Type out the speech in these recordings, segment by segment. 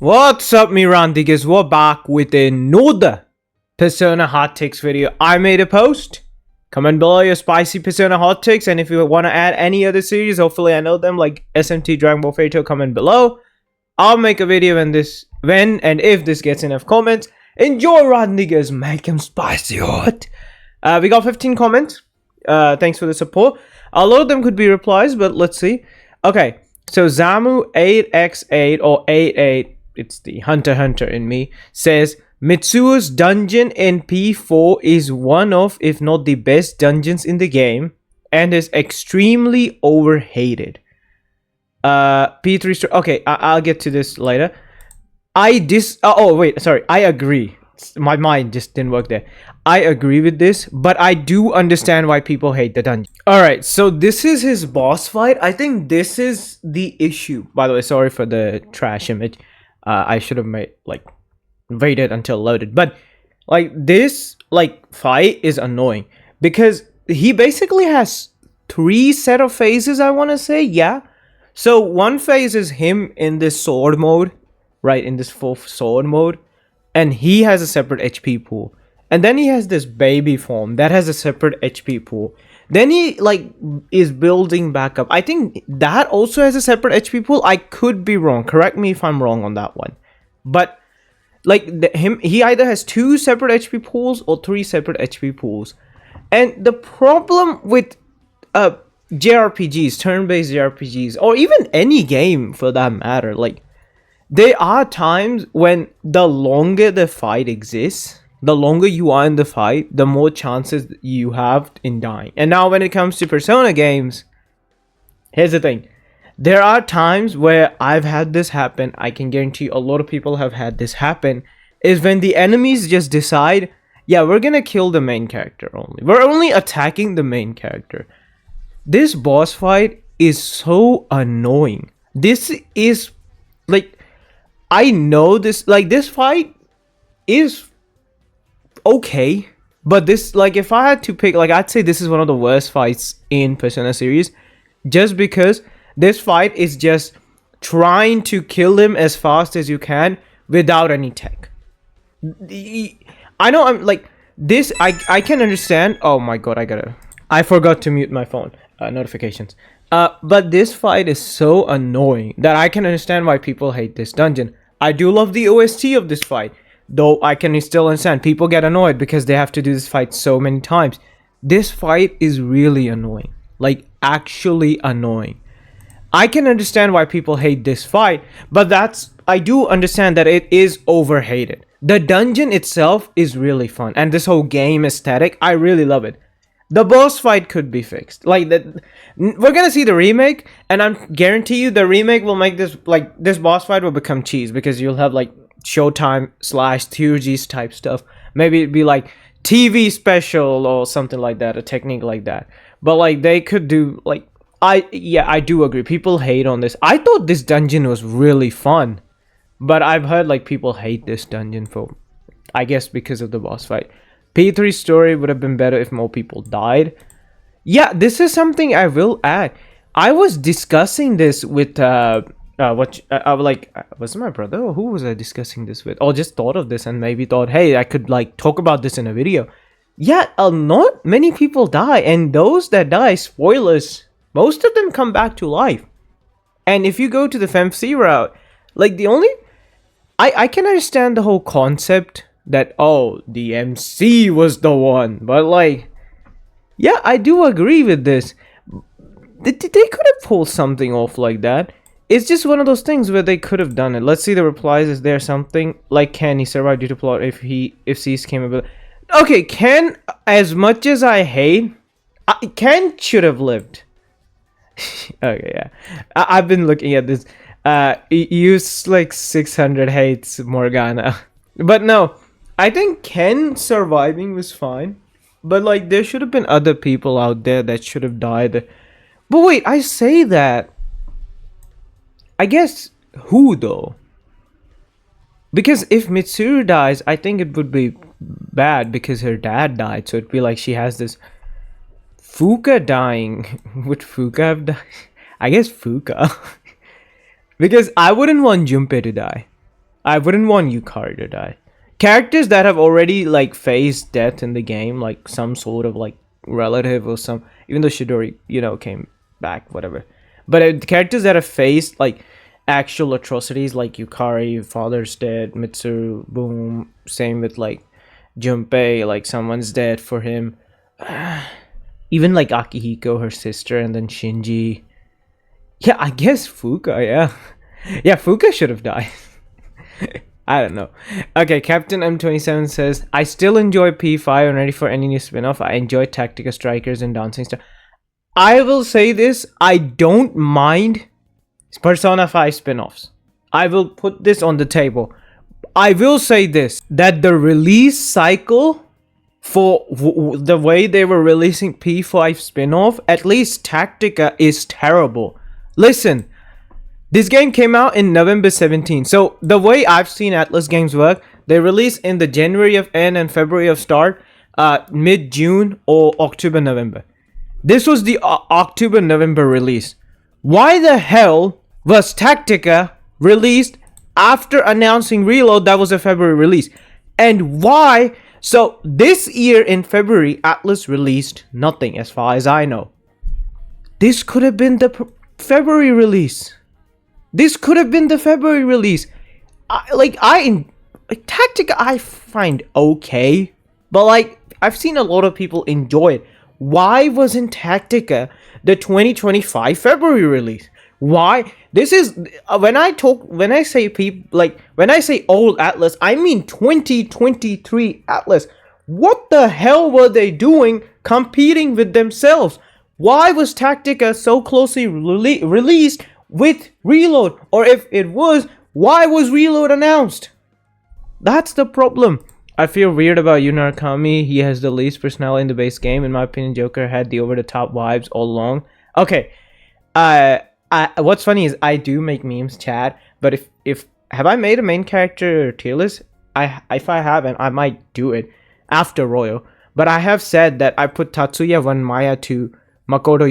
What's up, me Raandigars? We're back with another Persona hot takes video. I made a post. Comment below your spicy Persona hot takes, and if you want to add any other series, hopefully I know them, like SMT, Dragon Ball Fairy Tail, comment below. I'll make a video when and if this gets enough comments. Enjoy, Raandigars. Make them spicy hot. We got 15 comments. Thanks for the support. A lot of them could be replies, but let's see. Okay, so Zamu8x8 or 88. It's the Hunter in me, says Mitsuo's dungeon in P4 is one of, if not the best dungeons in the game, and is extremely overhated. P3 story. Okay, I'll get to this later. I agree. My mind just didn't work there. I agree with this, but I do understand why people hate the dungeon. Alright, so this is his boss fight. I think this is the issue. By the way, sorry for the trash image. I should have waited until loaded, but this fight is annoying because he basically has 3 set of phases, I want to say. Yeah, so one phase is him in this sword mode, right, in this full sword mode, and he has a separate HP pool, and then he has this baby form that has a separate HP pool. Then he is building back up. I think that also has a separate HP pool. I could be wrong. Correct me if I'm wrong on that one. But he either has 2 separate HP pools or 3 separate HP pools. And the problem with JRPGs, turn-based JRPGs, or even any game for that matter, there are times when the longer the fight exists, the longer you are in the fight, the more chances you have in dying. And now when it comes to Persona games, here's the thing. There are times where I've had this happen. I can guarantee a lot of people have had this happen. Is when the enemies just decide, yeah, we're gonna kill the main character only. We're only attacking the main character. This boss fight is so annoying. This is I know this, this fight is okay, but this, if I had to pick, I'd say this is one of the worst fights in Persona series, just because this fight is just trying to kill him as fast as you can without any tech. I know I'm this, I can understand. Oh my god, I forgot to mute my phone notifications. But this fight is so annoying that I can understand why people hate this dungeon. I do love the OST of this fight, though I can still understand people get annoyed because they have to do this fight so many times. This fight is really annoying, actually annoying. I can understand why people hate this fight, but I do understand that it is overhated. The dungeon itself is really fun, and this whole game aesthetic, I really love it. The boss fight could be fixed. We're gonna see the remake, and I guarantee you the remake will make this, this boss fight will become cheese, because you'll have Showtime / TUG's type stuff. Maybe it'd be TV special or something like that, a technique like that. But they could do I do agree. People hate on this. I thought this dungeon was really fun, but I've heard people hate this dungeon for, I guess, because of the boss fight. P3 story would have been better if more people died. Yeah, this is something I will add. I was discussing this with was it my brother or who was I discussing this with? Or just thought of this and maybe thought, hey, I could talk about this in a video. Yeah, not many people die, and those that die, spoilers, most of them come back to life. And if you go to the FemC route, the only I can understand the whole concept that, oh, the MC was the one, but yeah, I do agree with this. They could have pulled something off like that. It's just one of those things where they could have done it. Let's see the replies. Is there something can he survive due to plot if Cease came about? Okay, Ken, as much as I hate, Ken should have lived. Okay, yeah, I've been looking at this. Use 600 hates Morgana, but no, I think Ken surviving was fine, but there should have been other people out there that should have died. But wait, I say that, I guess who though? Because if Mitsuo dies, I think it would be bad because her dad died, so it'd be she has this Fuka dying. Would Fuka have died? I guess Fuka. Because I wouldn't want Junpei to die. I wouldn't want Yukari to die. Characters that have already like faced death in the game, like some sort of like relative or some, even though Shidori, came back, whatever. But characters that have faced like actual atrocities, like Yukari, father's dead, Mitsuo, boom. Same with like Junpei, like someone's dead for him. Even like Akihiko, her sister, and then Shinji. Yeah, I guess Fuka, yeah. Yeah, Fuka should have died. I don't know. Okay, Captain M27 says, I still enjoy P5 and ready for any new spin-off. I enjoy Tactica Strikers and Dancing Star. I will say this, I don't mind Persona 5 spin-offs. I will put this on the table. I will say this, that the release cycle for the way they were releasing P5 spin-off, at least Tactica, is terrible. Listen, this game came out in November 17. So the way I've seen Atlus games work, they release in the January of end and February of start, mid-June or October-November. This was the October-November release. Why the hell was Tactica released after announcing Reload? That was a February release. And why? So this year in February, Atlus released nothing as far as I know. This could have been the February release. This could have been the February release. Tactica I find okay, but like I've seen a lot of people enjoy it. Why wasn't Tactica the 2025 February release? Why? This is when I say old Atlus, I mean 2023 Atlus. What the hell were they doing competing with themselves? Why was Tactica so closely released with Reload? Or if it was, why was Reload announced? That's the problem. I feel weird about Yu Narukami. He has the least personality in the base game. In my opinion, Joker had the over-the-top vibes all along. Okay. What's funny is I do make memes, Chad. But if have I made a main character tier list? If I haven't, I might do it after Royal. But I have said that I put Tatsuya 1, Maya 2, Makoto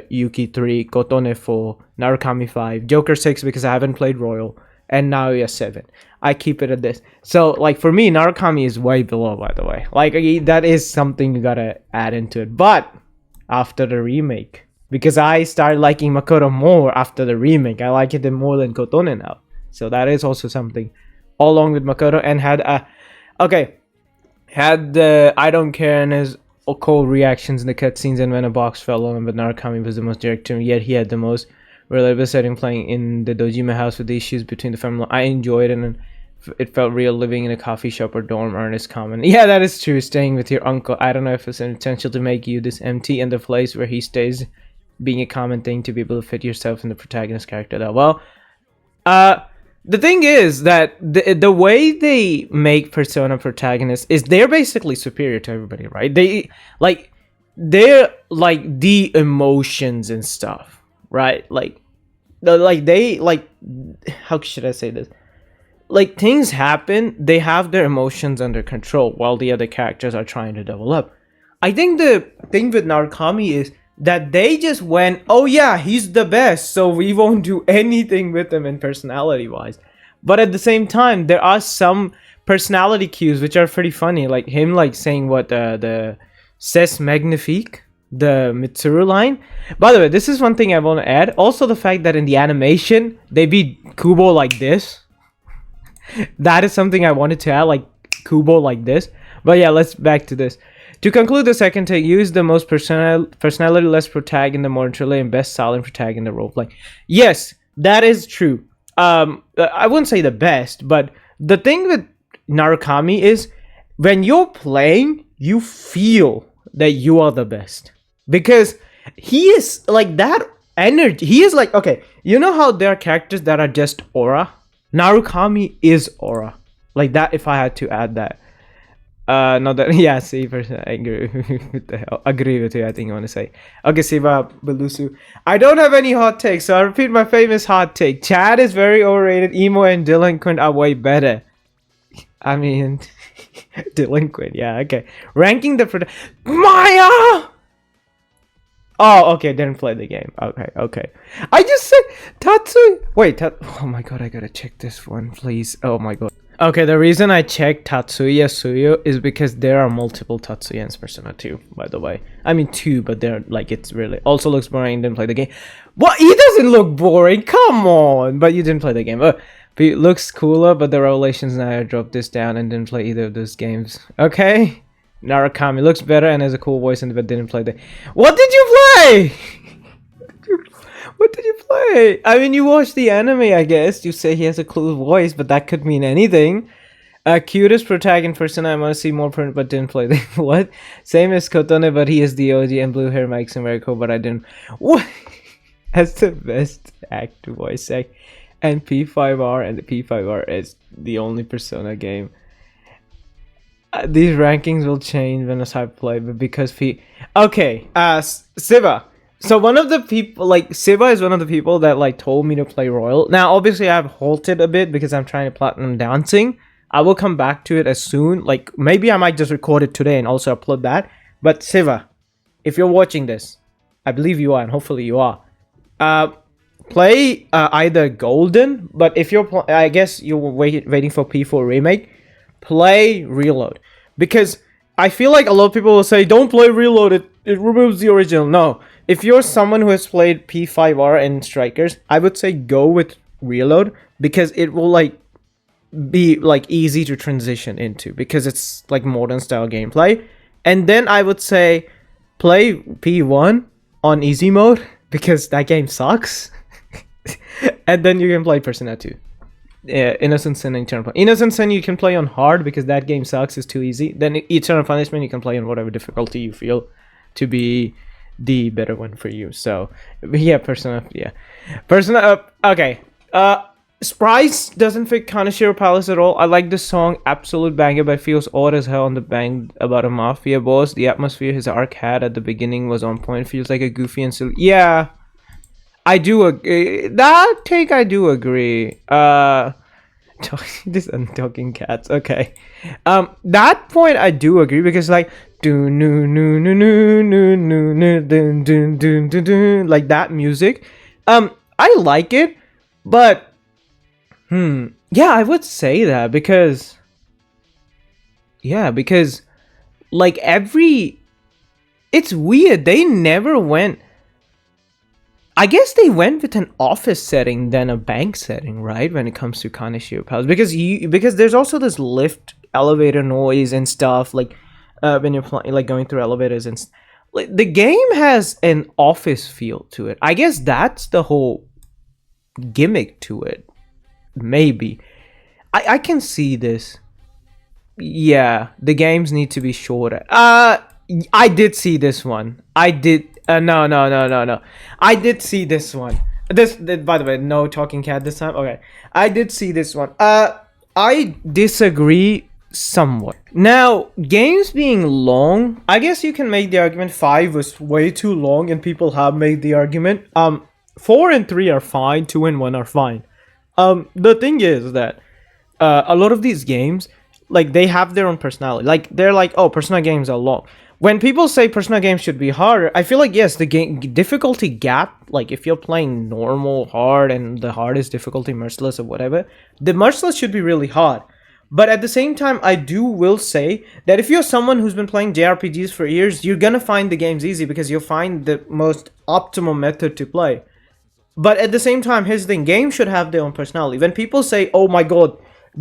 Yuki 3, Kotone 4, Narukami 5, Joker 6 because I haven't played Royal, and Naoya 7. I keep it at this. So, like, for me, Narukami is way below, by the way. Like, that is something you gotta add into it. But, after the remake, because I started liking Makoto more after the remake. I like it more than Kotone now. So, that is also something. All along with Makoto, and had the I don't care and his cold reactions in the cutscenes and when a box fell on him, but Narukami was the most direct to him, yet he had the most relatable setting playing in the Dojima house with the issues between the family. I enjoyed it and it felt real living in a coffee shop or dorm. Ernest comment. Yeah, that is true. Staying with your uncle. I don't know if it's an intention to make you this empty and the place where he stays being a common thing to be able to fit yourself in the protagonist character though. Well, the thing is that the way they make Persona protagonists is they're basically superior to everybody, right? They're like the emotions and stuff, right? How should I say this? Like, things happen, they have their emotions under control while the other characters are trying to develop. I think the thing with Narukami is that they just went, oh yeah, he's the best, so we won't do anything with him in personality wise. But at the same time, there are some personality cues which are pretty funny, like him like saying what the C'est magnifique, the Mitsuru line. By the way, this is one thing I want to add. Also the fact that in the animation they beat Kubo like this. That is something I wanted to add, like Kubo like this. But yeah, let's back to this. To conclude the second take, use the most personality-less protag in the morally and best silent protag in the roleplay. Yes, that is true. I wouldn't say the best, but the thing with Narukami is when you're playing, you feel that you are the best. Because he is like that energy. He is like, okay, you know how there are characters that are just aura? Narukami is aura. Like that, if I had to add that. No, that, yeah, see, I agree with the hell. Agree with you, I think you want to say. Okay, Siva Belusu. I don't have any hot takes, so I'll repeat my famous hot take. Chad is very overrated. Emo and Delinquent are way better. I mean, Delinquent, yeah, okay. Ranking the Maya! Oh, okay, didn't play the game. Okay, okay. I just said Tatsu. Wait, oh my god, I gotta check this one, please. Oh my god. Okay, the reason I checked Tatsuya Suyo is because there are multiple Tatsuya in Persona 2, by the way. I mean 2, but they're like, it's really also looks boring, didn't play the game. What? He doesn't look boring, come on! But you didn't play the game. But it looks cooler, but the revelations now I dropped this down and didn't play either of those games. Okay? Narakami looks better and has a cool voice, but didn't play the. What did you play? What did you play? I mean, you watched the anime, I guess. You say he has a cool voice, but that could mean anything. Cutest protagonist person, I want to see more print, but didn't play the. What? Same as Kotone, but he is the OG and blue hair makes him very cool, but I didn't. What? That's the best act voice act. And P5R, and the P5R is the only Persona game. These rankings will change when I play, but because okay, Siva. So one of the people, like Siva is one of the people that like told me to play Royal. Now obviously I've halted a bit because I'm trying to platinum dancing. I will come back to it as soon. Like maybe I might just record it today and also upload that. But Siva, if you're watching this, I believe you are, and hopefully you are. Play either Golden, but if you're, I guess you're waiting for P4 remake. Play Reload, because I feel like a lot of people will say don't play Reload, it removes the original. No, if you're someone who has played P5R and Strikers, I would say go with Reload, because it will like be like easy to transition into, because it's like modern style gameplay. And then I would say play P1 on easy mode, because that game sucks. And then you can play Persona 2. Innocent Sin and Eternal Punishment. Innocent Sin you can play on hard because that game sucks, it's too easy. Then Eternal Punishment you can play on whatever difficulty you feel to be the better one for you. So yeah, Persona, yeah. Persona, okay. Sprice doesn't fit Kaneshiro Palace at all. I like the song, absolute banger, but feels odd as hell on the bang about a mafia boss. The atmosphere his arc had at the beginning was on point. Feels like a goofy and silly. Yeah, I do agree. That take I do agree. This talking cats. Okay. That point I do agree, because like do no no no no no no no dun dun dun dun dun, like that music. I like it, but yeah, I would say that because like it's weird. They never went. I guess they went with an office setting than a bank setting, right? When it comes to Kaneshiro Palace, because there's also this lift elevator noise and stuff, like when you're playing, like going through elevators and like the game has an office feel to it. I guess that's the whole gimmick to it. Maybe I can see this. Yeah, the games need to be shorter. I did see this one. I did. No. I did see this one. By the way, no talking cat this time. Okay, I did see this one. I disagree somewhat. Now, games being long, I guess you can make the argument 5 was way too long, and people have made the argument. 4 and 3 are fine. 2 and 1 are fine. The thing is that a lot of these games, like, they have their own personality. Like, they're like, oh, Persona games are long. When people say Persona games should be harder, I feel like, yes, the game difficulty gap, like if you're playing normal, hard, and the hardest difficulty, merciless or whatever, the merciless should be really hard. But at the same time, I will say that if you're someone who's been playing JRPGs for years, you're gonna find the games easy because you'll find the most optimal method to play. But at the same time, here's the thing, games should have their own personality. When people say, oh my god,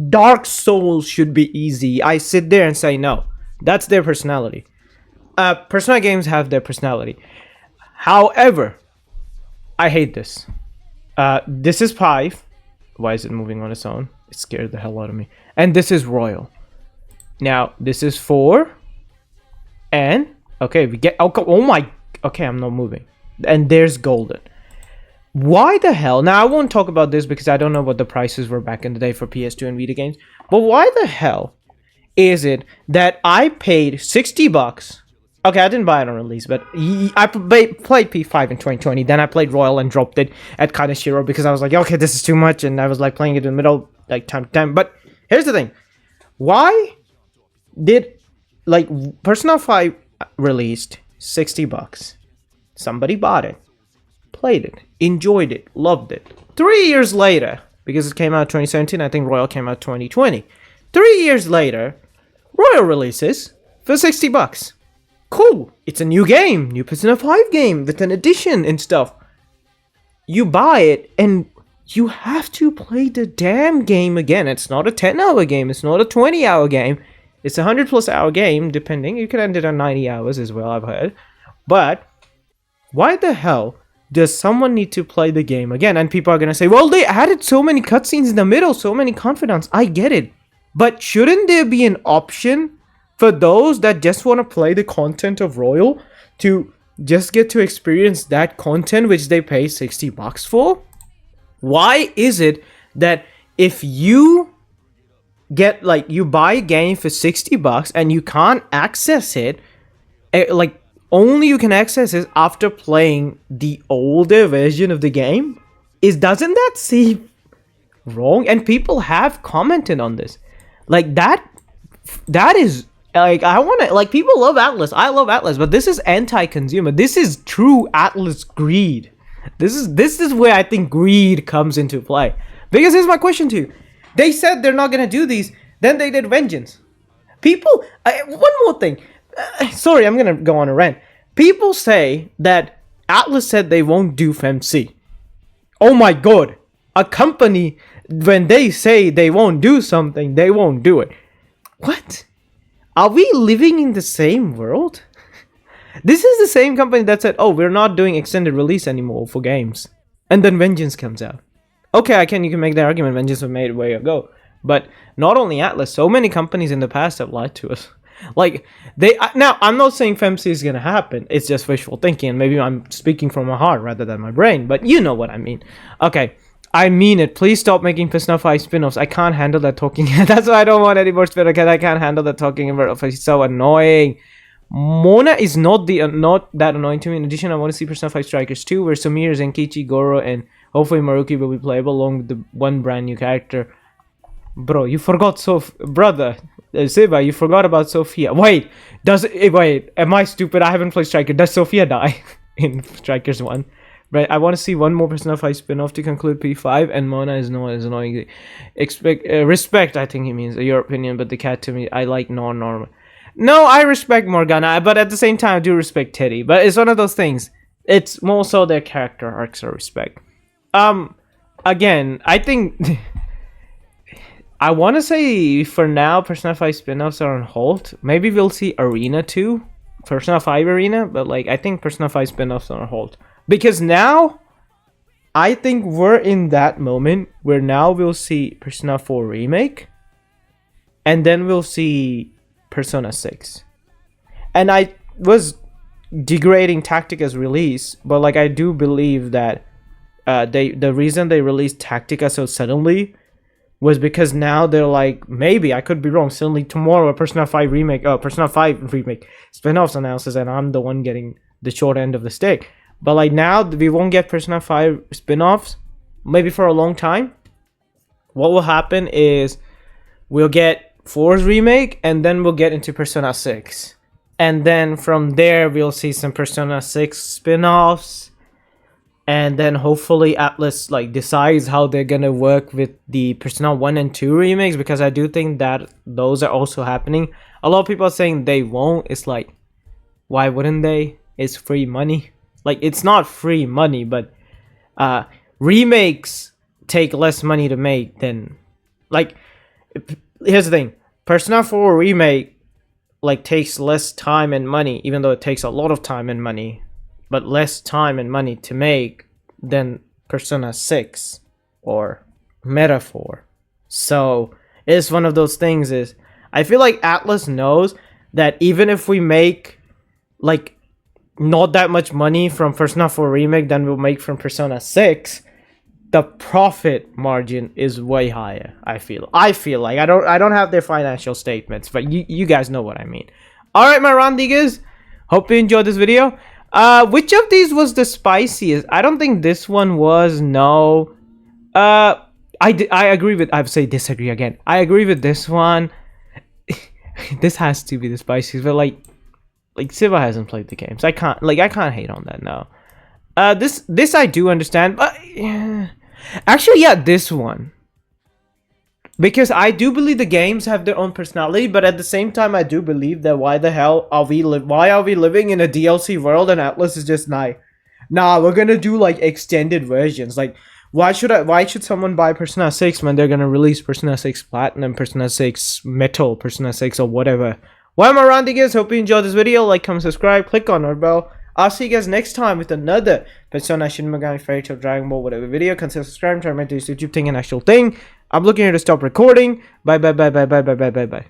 Dark Souls should be easy, I sit there and say no. That's their personality. Persona games have their personality. However, I hate this. This is 5. Why is it moving on its own? It scared the hell out of me. And this is Royal. Now, this is 4. And, okay, we get... Oh my... Okay, I'm not moving. And there's Golden. Why the hell? Now, I won't talk about this because I don't know what the prices were back in the day for PS2 and Vita games. But why the hell is it that I paid $60... Okay, I didn't buy it on release, but I played P5 in 2020. Then I played Royal and dropped it at Kaneshiro because I was like, okay, this is too much. And I was like playing it in the middle, like time to time. But here's the thing. Why did, like, Persona 5 released $60? Somebody bought it, played it, enjoyed it, loved it. 3 years later, because it came out 2017, I think Royal came out 2020. 3 years later, Royal releases for $60. Cool. It's a new game, new Persona 5 game with an edition and stuff. You buy it and you have to play the damn game again. It's not a 10-hour game. It's not a 20-hour game. It's a 100+ hour game, depending. You can end it on 90 hours as well, I've heard. But why the hell does someone need to play the game again? And people are going to say, well, they added so many cutscenes in the middle, so many confidants. I get it. But shouldn't there be an option for those that just want to play the content of Royal to just get to experience that content which they pay $60 for? Why is it that if you get, like, you buy a game for $60 and you can't access it, like, only you can access it after playing the older version of the game? Doesn't that seem wrong? And people have commented on this. Like, that is, like, I want to, like, people love Atlus. I love Atlus, but this is anti-consumer. This is true Atlus greed. This is where I think greed comes into play. Because here's my question to you. They said they're not going to do these. Then they did Vengeance. People, one more thing. Sorry, I'm going to go on a rant. People say that Atlus said they won't do FMC. Oh my god. A company, when they say they won't do something, they won't do it. What? Are we living in the same world? This is the same company that said, oh, we're not doing extended release anymore for games. And then Vengeance comes out. Okay, you can make that argument. Vengeance was made way ago. But not only Atlus, so many companies in the past have lied to us. Like, now, I'm not saying FMC is going to happen. It's just wishful thinking. And maybe I'm speaking from my heart rather than my brain. But you know what I mean. Okay, I mean it. Please stop making Persona 5 spin-offs. I can't handle that talking. That's why I don't want any more spin-offs, because I can't handle that talking. It's so annoying. Mona is not that annoying to me. In addition, I want to see Persona 5 Strikers 2, where Samir, Zenkichi, Goro, and hopefully Maruki will be playable along with the one brand new character. Bro, you forgot brother, Siva, you forgot about Sophia. Wait, am I stupid? I haven't played Striker. Does Sophia die in Strikers 1? Right, I want to see one more Persona 5 spin-off to conclude P5, and Mona is not as annoying. Respect, I think he means, your opinion, but the cat to me, I like non-normal. No, I respect Morgana, but at the same time, I do respect Teddy. But it's one of those things. It's more so their character arcs I respect. Again, I think... I want to say, for now, Persona 5 spin-offs are on hold. Maybe we'll see Arena 2. Persona 5 Arena. But, like, I think Persona 5 spin-offs are on hold. Because now, I think we're in that moment where now we'll see Persona 4 Remake. And then we'll see Persona 6. And I was degrading Tactica's release, but like I do believe that the reason they released Tactica so suddenly was because now they're like, maybe, I could be wrong, suddenly tomorrow a Persona 5 remake spin-offs announces, and I'm the one getting the short end of the stick. But like now we won't get Persona 5 spin-offs maybe for a long time. What will happen is we'll get 4's remake, and then we'll get into Persona 6. And then from there, we'll see some Persona 6 spin-offs. And then hopefully Atlus like decides how they're gonna work with the Persona 1 and 2 remakes, because I do think that those are also happening. A lot of people are saying they won't. It's like, why wouldn't they? It's free money. Like, it's not free money, but remakes take less money to make than, like, here's the thing. Persona 4 remake like takes less time and money, even though it takes a lot of time and money, but less time and money to make than Persona 6 or Metaphor. So it's one of those things is, I feel like Atlus knows that even if we make like not that much money from Persona 4 remake than we'll make from Persona 6, the profit margin is way higher. I feel like I don't have their financial statements, but you guys know what I mean. All right, my Raandigars, hope you enjoyed this video. Which of these was the spiciest? I don't think this one was. No. I agree with. I would say disagree again. I agree with this one. This has to be the spiciest, but like Siva hasn't played the games. I can't hate on that now. This I do understand, but actually, yeah, this one. Because I do believe the games have their own personality, but at the same time, I do believe that why the hell are we why are we living in a DLC world and Atlus is just nah, we're gonna do like extended versions. Like, why should someone buy Persona 6 when they're gonna release Persona 6 Platinum, Persona 6 Metal, Persona 6 or whatever? Well, I'm Raandigars. Hope you enjoyed this video. Like, comment, subscribe, click on our bell. I'll see you guys next time with another Persona, Shin Megami, Fairy Tail, Dragon Ball, whatever video. Consider subscribing, try to make this YouTube thing an actual thing. I'm looking here to stop recording. Bye, bye, bye, bye, bye, bye, bye, bye, bye.